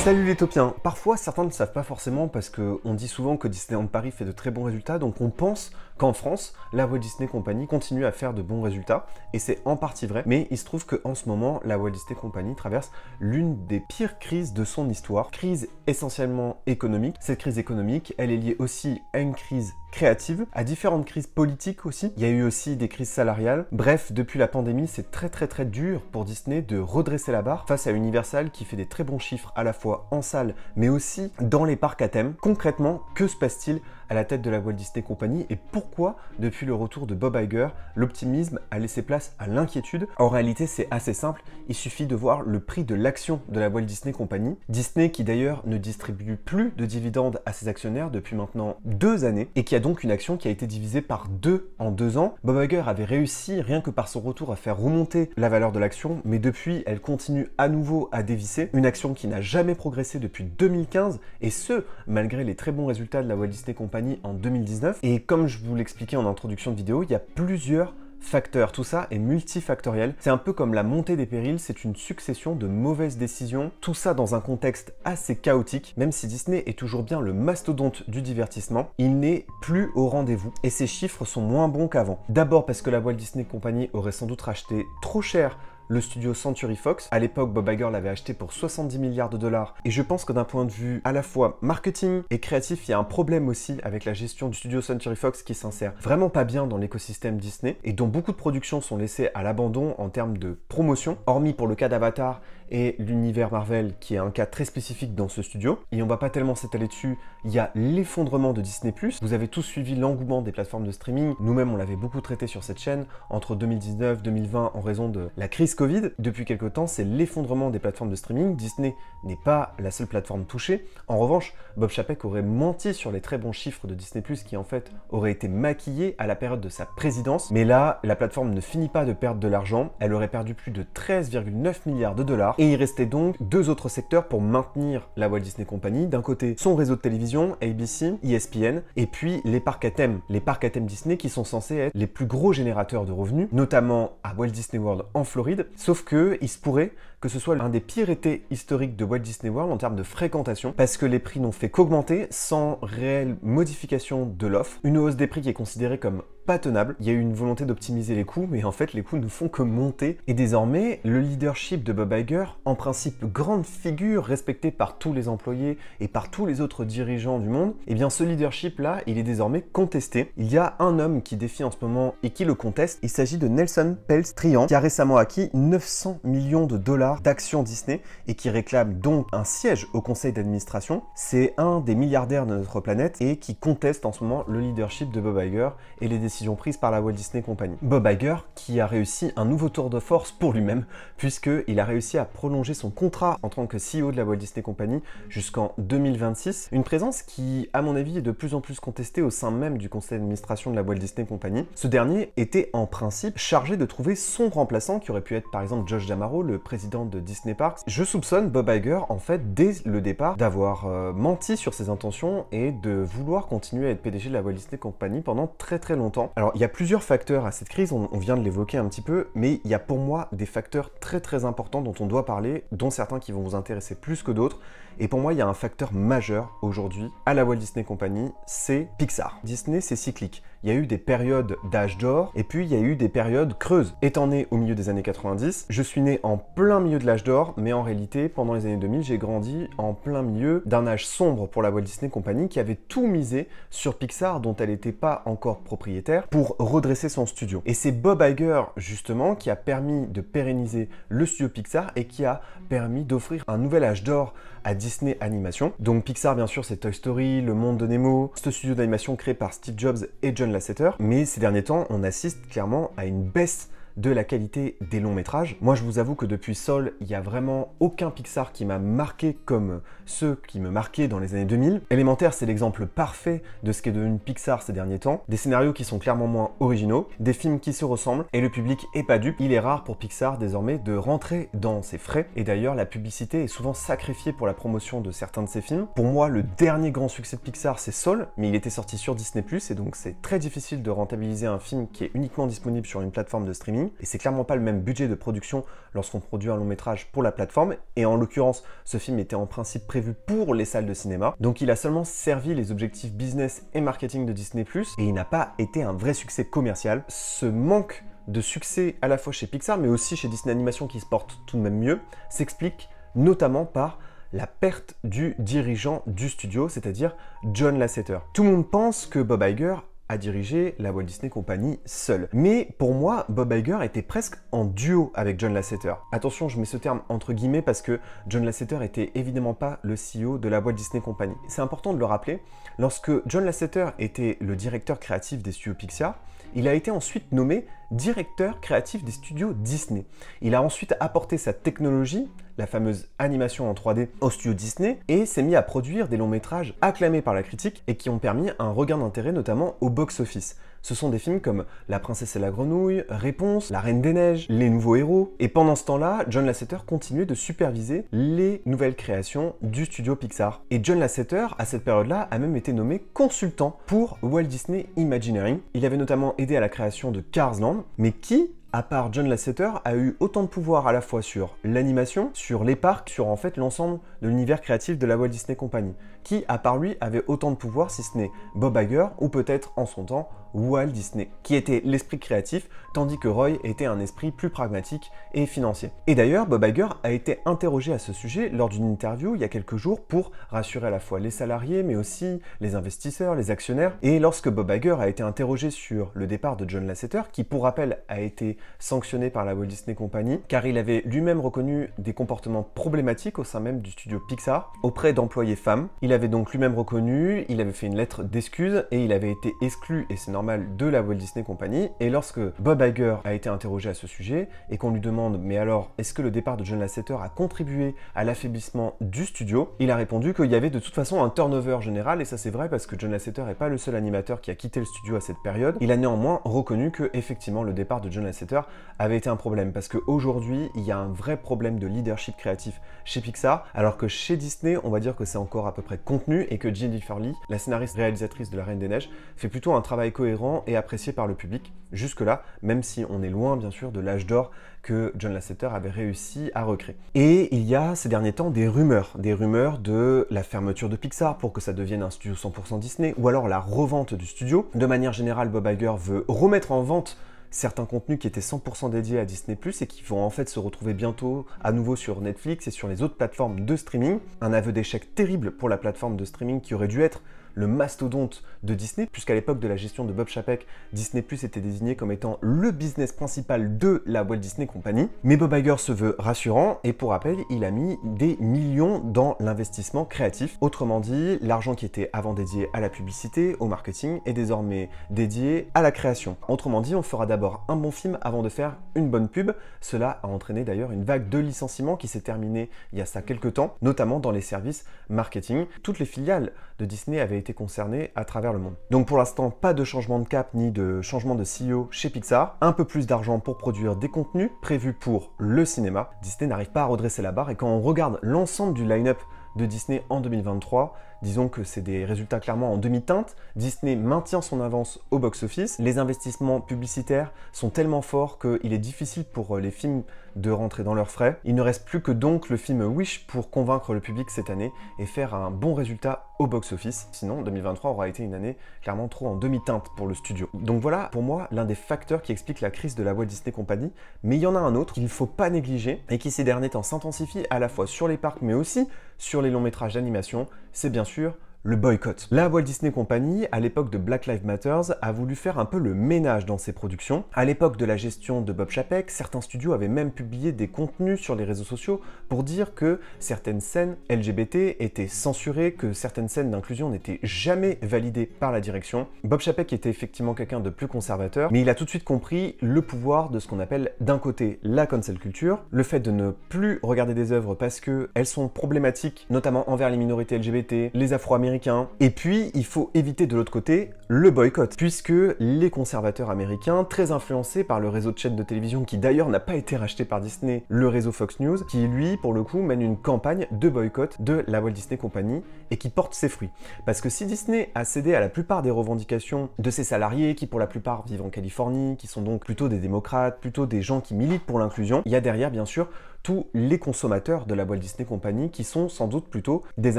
Salut les topiens. Parfois certains ne savent pas forcément parce qu'on dit souvent que Disneyland Paris fait de très bons résultats, donc on pense qu'en France, la Walt Disney Company continue à faire de bons résultats, et c'est en partie vrai, mais il se trouve qu'en ce moment, la Walt Disney Company traverse l'une des pires crises de son histoire, crise essentiellement économique. Cette crise économique, elle est liée aussi à une crise créative, à différentes crises politiques aussi. Il y a eu aussi des crises salariales. Bref, depuis la pandémie, c'est très dur pour Disney de redresser la barre face à Universal qui fait des très bons chiffres à la fois en salle, mais aussi dans les parcs à thème. Concrètement, que se passe-t-il à la tête de la Walt Disney Company et pourquoi, depuis le retour de Bob Iger, l'optimisme a laissé place à l'inquiétude? En réalité, c'est assez simple. Il suffit de voir le prix de l'action de la Walt Disney Company. Disney qui d'ailleurs ne distribue plus de dividendes à ses actionnaires depuis maintenant 2 années et qui a donc une action qui a été divisée par 2 en 2 ans. Bob Iger avait réussi, rien que par son retour, à faire remonter la valeur de l'action, mais depuis, elle continue à nouveau à dévisser. Une action qui n'a jamais progressé depuis 2015, et ce, malgré les très bons résultats de la Walt Disney Company en 2019. Et comme je vous l'expliquais en introduction de vidéo, il y a plusieurs facteurs, tout ça est multifactoriel. C'est un peu comme la montée des périls, c'est une succession de mauvaises décisions, tout ça dans un contexte assez chaotique. Même si Disney est toujours bien le mastodonte du divertissement, il n'est plus au rendez-vous et ses chiffres sont moins bons qu'avant. D'abord parce que la Walt Disney Company aurait sans doute racheté trop cher le studio Century Fox. À l'époque, Bob Iger l'avait acheté pour 70 milliards de dollars. Et je pense que d'un point de vue à la fois marketing et créatif, il y a un problème aussi avec la gestion du studio Century Fox qui s'insère vraiment pas bien dans l'écosystème Disney et dont beaucoup de productions sont laissées à l'abandon en termes de promotion, hormis pour le cas d'Avatar et l'univers Marvel qui est un cas très spécifique dans ce studio. Et on va pas tellement s'étaler dessus, il y a l'effondrement de Disney+. Vous avez tous suivi l'engouement des plateformes de streaming. Nous-mêmes, on l'avait beaucoup traité sur cette chaîne entre 2019 et 2020 en raison de la crise Covid. Depuis quelques temps, c'est l'effondrement des plateformes de streaming. Disney n'est pas la seule plateforme touchée. En revanche, Bob Chapek aurait menti sur les très bons chiffres de Disney+, qui en fait auraient été maquillés à la période de sa présidence. Mais là, la plateforme ne finit pas de perdre de l'argent. Elle aurait perdu plus de 13,9 milliards de dollars. Et il restait donc 2 autres secteurs pour maintenir la Walt Disney Company. D'un côté, son réseau de télévision, ABC, ESPN, et puis les parcs à thème. Les parcs à thème Disney qui sont censés être les plus gros générateurs de revenus, notamment à Walt Disney World en Floride. Sauf que il se pourrait que ce soit l'un des pires étés historiques de Walt Disney World en termes de fréquentation, parce que les prix n'ont fait qu'augmenter sans réelle modification de l'offre. Une hausse des prix qui est considérée comme pas tenable. Il y a eu une volonté d'optimiser les coûts, mais en fait les coûts ne font que monter. Et désormais, le leadership de Bob Iger, en principe grande figure respectée par tous les employés et par tous les autres dirigeants du monde, et bien ce leadership-là, il est désormais contesté. Il y a un homme qui défie en ce moment et qui le conteste. Il s'agit de Nelson Peltz-Trian, qui a récemment acquis 900 millions de dollars d'actions Disney et qui réclame donc un siège au conseil d'administration. C'est un des milliardaires de notre planète et qui conteste en ce moment le leadership de Bob Iger et les décisions prises par la Walt Disney Company. Bob Iger qui a réussi un nouveau tour de force pour lui-même puisqu'il a réussi à prolonger son contrat en tant que CEO de la Walt Disney Company jusqu'en 2026. Une présence qui, à mon avis, est de plus en plus contestée au sein même du conseil d'administration de la Walt Disney Company. Ce dernier était en principe chargé de trouver son remplaçant qui aurait pu être par exemple Josh D'Amaro, le président de Disney Parks. Je soupçonne Bob Iger en fait dès le départ d'avoir menti sur ses intentions et de vouloir continuer à être PDG de la Walt Disney Company pendant très longtemps. Alors il y a plusieurs facteurs à cette crise, on vient de l'évoquer un petit peu, mais il y a pour moi des facteurs très importants dont on doit parler, dont certains qui vont vous intéresser plus que d'autres. Et pour moi, il y a un facteur majeur aujourd'hui à la Walt Disney Company, c'est Pixar. Disney, c'est cyclique. Il y a eu des périodes d'âge d'or, et puis il y a eu des périodes creuses. Étant né au milieu des années 90, je suis né en plein milieu de l'âge d'or, mais en réalité, pendant les années 2000, j'ai grandi en plein milieu d'un âge sombre pour la Walt Disney Company, qui avait tout misé sur Pixar, dont elle n'était pas encore propriétaire, pour redresser son studio. Et c'est Bob Iger, justement, qui a permis de pérenniser le studio Pixar, et qui a permis d'offrir un nouvel âge d'or à Disney Animation. Donc Pixar, bien sûr, c'est Toy Story, Le Monde de Nemo, ce studio d'animation créé par Steve Jobs et John Lasseter. Mais ces derniers temps, on assiste clairement à une baisse de la qualité des longs métrages. Moi, je vous avoue que depuis Soul, il n'y a vraiment aucun Pixar qui m'a marqué comme ceux qui me marquaient dans les années 2000. Élémentaire, c'est l'exemple parfait de ce qu'est devenu Pixar ces derniers temps. Des scénarios qui sont clairement moins originaux, des films qui se ressemblent, et le public est pas dupe. Il est rare pour Pixar désormais de rentrer dans ses frais, et d'ailleurs, la publicité est souvent sacrifiée pour la promotion de certains de ses films. Pour moi, le dernier grand succès de Pixar, c'est Soul, mais il était sorti sur Disney+, et donc c'est très difficile de rentabiliser un film qui est uniquement disponible sur une plateforme de streaming. streaming. Et c'est clairement pas le même budget de production lorsqu'on produit un long métrage pour la plateforme. Et en l'occurrence, ce film était en principe prévu pour les salles de cinéma. Donc il a seulement servi les objectifs business et marketing de Disney+, et il n'a pas été un vrai succès commercial. Ce manque de succès à la fois chez Pixar, mais aussi chez Disney Animation qui se porte tout de même mieux, s'explique notamment par la perte du dirigeant du studio, c'est-à-dire John Lasseter. Tout le monde pense que Bob Iger a dirigé la Walt Disney Company seul. Mais pour moi, Bob Iger était presque en duo avec John Lasseter. Attention, je mets ce terme entre guillemets parce que John Lasseter était évidemment pas le CEO de la Walt Disney Company. C'est important de le rappeler, lorsque John Lasseter était le directeur créatif des studios Pixar, il a été ensuite nommé directeur créatif des studios Disney. Il a ensuite apporté sa technologie, la fameuse animation en 3D, au studio Disney et s'est mis à produire des longs métrages acclamés par la critique et qui ont permis un regain d'intérêt notamment au box-office. Ce sont des films comme La Princesse et la Grenouille, Réponse, La Reine des Neiges, Les Nouveaux Héros. Et pendant ce temps-là, John Lasseter continuait de superviser les nouvelles créations du studio Pixar. Et John Lasseter, à cette période-là, a même été nommé consultant pour Walt Disney Imagineering. Il avait notamment aidé à la création de Cars Land, mais qui, à part John Lasseter, a eu autant de pouvoir à la fois sur l'animation, sur les parcs, sur en fait l'ensemble de l'univers créatif de la Walt Disney Company. Qui, à part lui, avait autant de pouvoir si ce n'est Bob Iger ou peut-être en son temps Walt Disney, qui était l'esprit créatif, tandis que Roy était un esprit plus pragmatique et financier. Et d'ailleurs, Bob Iger a été interrogé à ce sujet lors d'une interview il y a quelques jours pour rassurer à la fois les salariés, mais aussi les investisseurs, les actionnaires. Et lorsque Bob Iger a été interrogé sur le départ de John Lasseter, qui pour rappel a été sanctionné par la Walt Disney Company, car il avait lui-même reconnu des comportements problématiques au sein même du studio Pixar, auprès d'employés femmes. Il avait donc lui-même reconnu, il avait fait une lettre d'excuse et il avait été exclu, et c'est normal, de la Walt Disney Company. Et lorsque Bob Iger a été interrogé à ce sujet et qu'on lui demande mais alors est-ce que le départ de John Lasseter a contribué à l'affaiblissement du studio, il a répondu qu'il y avait de toute façon un turnover général, et ça c'est vrai parce que John Lasseter n'est pas le seul animateur qui a quitté le studio à cette période. Il a néanmoins reconnu que effectivement le départ de John Lasseter avait été un problème, parce qu'aujourd'hui il y a un vrai problème de leadership créatif chez Pixar, alors que chez Disney on va dire que c'est encore à peu près contenu et que Jennifer Lee, la scénariste réalisatrice de La Reine des Neiges, fait plutôt un travail cohérent et apprécié par le public jusque-là, même si on est loin bien sûr de l'âge d'or que John Lasseter avait réussi à recréer. Et il y a ces derniers temps des rumeurs de la fermeture de Pixar pour que ça devienne un studio 100% Disney, ou alors la revente du studio. De manière générale, Bob Iger veut remettre en vente certains contenus qui étaient 100% dédiés à Disney+, et qui vont en fait se retrouver bientôt à nouveau sur Netflix et sur les autres plateformes de streaming. Un aveu d'échec terrible pour la plateforme de streaming qui aurait dû être le mastodonte de Disney, puisqu'à l'époque de la gestion de Bob Chapek, Disney+ était désigné comme étant le business principal de la Walt Disney Company. Mais Bob Iger se veut rassurant, et pour rappel, il a mis des millions dans l'investissement créatif. Autrement dit, l'argent qui était avant dédié à la publicité, au marketing, est désormais dédié à la création. Autrement dit, on fera d'abord un bon film avant de faire une bonne pub. Cela a entraîné d'ailleurs une vague de licenciements qui s'est terminée il y a ça quelques temps, notamment dans les services marketing. Toutes les filiales de Disney avaient été concernés à travers le monde. Donc pour l'instant, pas de changement de cap ni de changement de CEO chez Pixar. Un peu plus d'argent pour produire des contenus prévus pour le cinéma. Disney n'arrive pas à redresser la barre, et quand on regarde l'ensemble du line-up de Disney en 2023, disons que c'est des résultats clairement en demi-teinte. Disney maintient son avance au box-office. Les investissements publicitaires sont tellement forts qu'il est difficile pour les films de rentrer dans leurs frais. Il ne reste plus que donc le film Wish pour convaincre le public cette année et faire un bon résultat au box-office. Sinon, 2023 aura été une année clairement trop en demi-teinte pour le studio. Donc voilà, pour moi, l'un des facteurs qui explique la crise de la Walt Disney Company. Mais il y en a un autre qu'il ne faut pas négliger et qui ces derniers temps s'intensifie à la fois sur les parcs mais aussi sur les longs métrages d'animation, c'est bien sûr le boycott. La Walt Disney Company, à l'époque de Black Lives Matter, a voulu faire un peu le ménage dans ses productions. À l'époque de la gestion de Bob Chapek, certains studios avaient même publié des contenus sur les réseaux sociaux pour dire que certaines scènes LGBT étaient censurées, que certaines scènes d'inclusion n'étaient jamais validées par la direction. Bob Chapek était effectivement quelqu'un de plus conservateur, mais il a tout de suite compris le pouvoir de ce qu'on appelle d'un côté la cancel culture, le fait de ne plus regarder des œuvres parce qu'elles sont problématiques, notamment envers les minorités LGBT, les Afro-Américains, américains. Et puis, il faut éviter de l'autre côté le boycott, puisque les conservateurs américains, très influencés par le réseau de chaînes de télévision, qui d'ailleurs n'a pas été racheté par Disney, le réseau Fox News, qui lui, pour le coup, mène une campagne de boycott de la Walt Disney Company et qui porte ses fruits. Parce que si Disney a cédé à la plupart des revendications de ses salariés, qui pour la plupart vivent en Californie, qui sont donc plutôt des démocrates, plutôt des gens qui militent pour l'inclusion, il y a derrière, bien sûr, tous les consommateurs de la Walt Disney Company qui sont sans doute plutôt des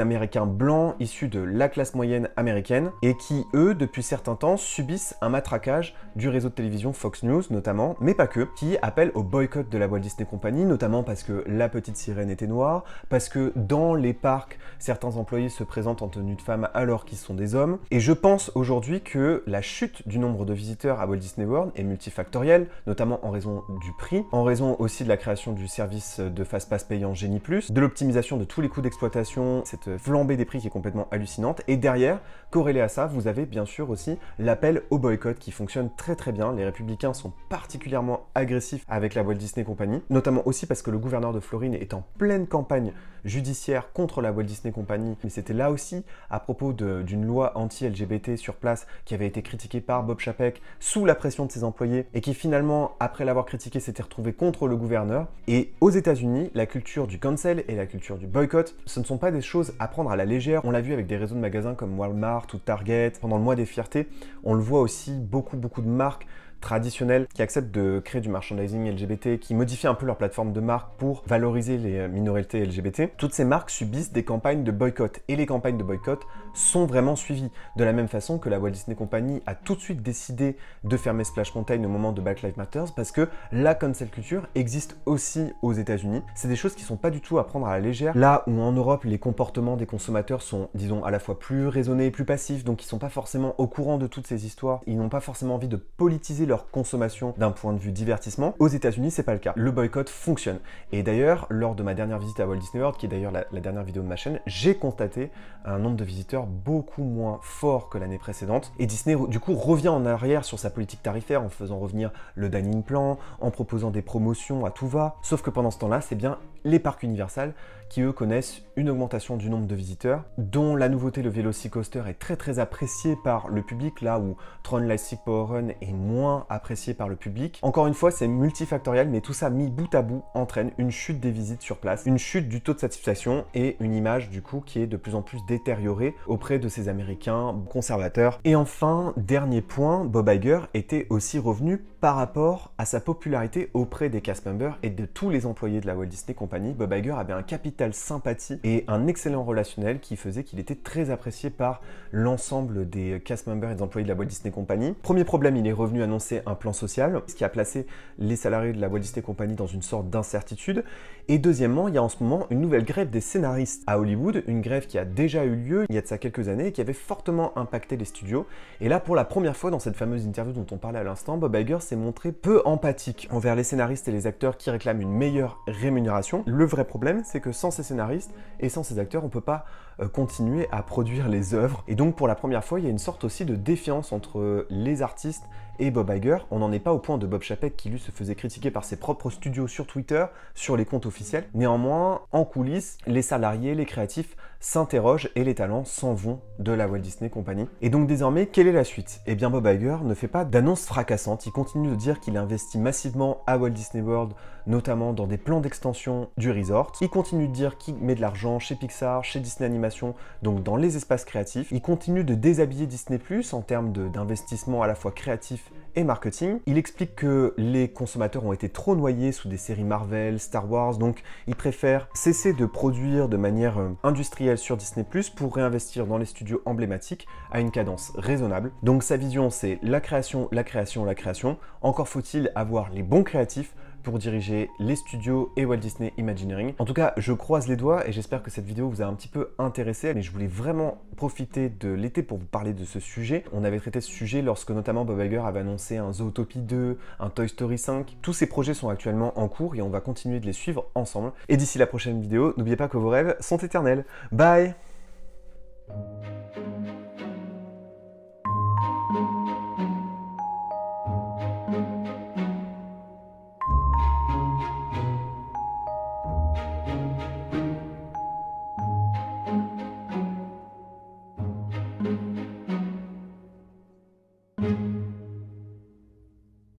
Américains blancs issus de la classe moyenne américaine et qui, eux, depuis certains temps, subissent un matraquage du réseau de télévision Fox News notamment, mais pas que, qui appellent au boycott de la Walt Disney Company, notamment parce que la petite sirène était noire, parce que dans les parcs, certains employés se présentent en tenue de femme alors qu'ils sont des hommes. Et je pense aujourd'hui que la chute du nombre de visiteurs à Walt Disney World est multifactorielle, notamment en raison du prix, en raison aussi de la création du service de fast-pass payant Genie+, de l'optimisation de tous les coûts d'exploitation, cette flambée des prix qui est complètement hallucinante. Et derrière, corrélé à ça, vous avez bien sûr aussi l'appel au boycott qui fonctionne très très bien. Les républicains sont particulièrement agressifs avec la Walt Disney Company, notamment aussi parce que le gouverneur de Floride est en pleine campagne judiciaire contre la Walt Disney Company, mais c'était là aussi à propos d'une loi anti-LGBT sur place qui avait été critiquée par Bob Chapek sous la pression de ses employés et qui finalement, après l'avoir critiqué, s'était retrouvé contre le gouverneur. Et aux États-Unis, la culture du cancel et la culture du boycott, ce ne sont pas des choses à prendre à la légère. On l'a vu avec des réseaux de magasins comme Walmart ou Target. Pendant le mois des fiertés, on le voit aussi beaucoup de marques traditionnels qui acceptent de créer du merchandising LGBT, qui modifient un peu leur plateforme de marque pour valoriser les minorités LGBT. Toutes ces marques subissent des campagnes de boycott et les campagnes de boycott sont vraiment suivies. De la même façon que la Walt Disney Company a tout de suite décidé de fermer Splash Mountain au moment de Black Lives Matter parce que la cancel culture existe aussi aux États-Unis. C'est des choses qui sont pas du tout à prendre à la légère. Là où en Europe, les comportements des consommateurs sont, disons, à la fois plus raisonnés, plus passifs, donc ils sont pas forcément au courant de toutes ces histoires. Ils n'ont pas forcément envie de politiser leur consommation d'un point de vue divertissement. Aux États-Unis, c'est pas le cas. Le boycott fonctionne. Et d'ailleurs, lors de ma dernière visite à Walt Disney World, qui est d'ailleurs la dernière vidéo de ma chaîne, j'ai constaté un nombre de visiteurs beaucoup moins fort que l'année précédente. Et Disney, du coup, revient en arrière sur sa politique tarifaire en faisant revenir le dining plan, en proposant des promotions à tout va. Sauf que pendant ce temps-là, c'est bien les parcs Universal qui, eux, connaissent une augmentation du nombre de visiteurs, dont la nouveauté, le Velocicoaster, est très apprécié par le public, là où Tron Lightstick Power Run est moins apprécié par le public. Encore une fois, c'est multifactoriel, mais tout ça mis bout à bout entraîne une chute des visites sur place, une chute du taux de satisfaction et une image, du coup, qui est de plus en plus détériorée auprès de ces Américains conservateurs. Et enfin, dernier point, Bob Iger était aussi revenu par rapport à sa popularité auprès des cast members et de tous les employés de la Walt Disney Company. Bob Iger avait un capital sympathie et un excellent relationnel qui faisait qu'il était très apprécié par l'ensemble des cast members et des employés de la Walt Disney Company. Premier problème, il est revenu annoncer un plan social, ce qui a placé les salariés de la Walt Disney Company dans une sorte d'incertitude. Et deuxièmement, il y a en ce moment une nouvelle grève des scénaristes à Hollywood, une grève qui a déjà eu lieu il y a de ça quelques années et qui avait fortement impacté les studios. Et là, pour la première fois dans cette fameuse interview dont on parlait à l'instant, Bob Iger s'est montré peu empathique envers les scénaristes et les acteurs qui réclament une meilleure rémunération. Le vrai problème, c'est que sans ces scénaristes et sans ces acteurs, on ne peut pas continuer à produire les œuvres. Et donc, pour la première fois, il y a une sorte aussi de défiance entre les artistes et Bob Iger. On n'en est pas au point de Bob Chapek qui, lui, se faisait critiquer par ses propres studios sur Twitter, sur les comptes officiels. Néanmoins, en coulisses, les salariés, les créatifs s'interrogent et les talents s'en vont de la Walt Disney Company. Et donc désormais, quelle est la suite? Eh bien, Bob Iger ne fait pas d'annonces fracassantes. Il continue de dire qu'il investit massivement à Walt Disney World, notamment dans des plans d'extension du resort. Il continue de dire qu'il met de l'argent chez Pixar, chez Disney Animation, donc dans les espaces créatifs. Il continue de déshabiller Disney+ en termes d'investissement à la fois créatif et marketing. Il explique que les consommateurs ont été trop noyés sous des séries Marvel, Star Wars, donc il préfère cesser de produire de manière industrielle sur Disney+ pour réinvestir dans les studios emblématiques à une cadence raisonnable. Donc sa vision, c'est la création, la création, la création. Encore faut-il avoir les bons créatifs pour diriger les studios et Walt Disney Imagineering. En tout cas, je croise les doigts et j'espère que cette vidéo vous a un petit peu intéressé, mais je voulais vraiment profiter de l'été pour vous parler de ce sujet. On avait traité ce sujet lorsque notamment Bob Iger avait annoncé un Zootopie 2, un Toy Story 5. Tous ces projets sont actuellement en cours et on va continuer de les suivre ensemble. Et d'ici la prochaine vidéo, n'oubliez pas que vos rêves sont éternels. Bye!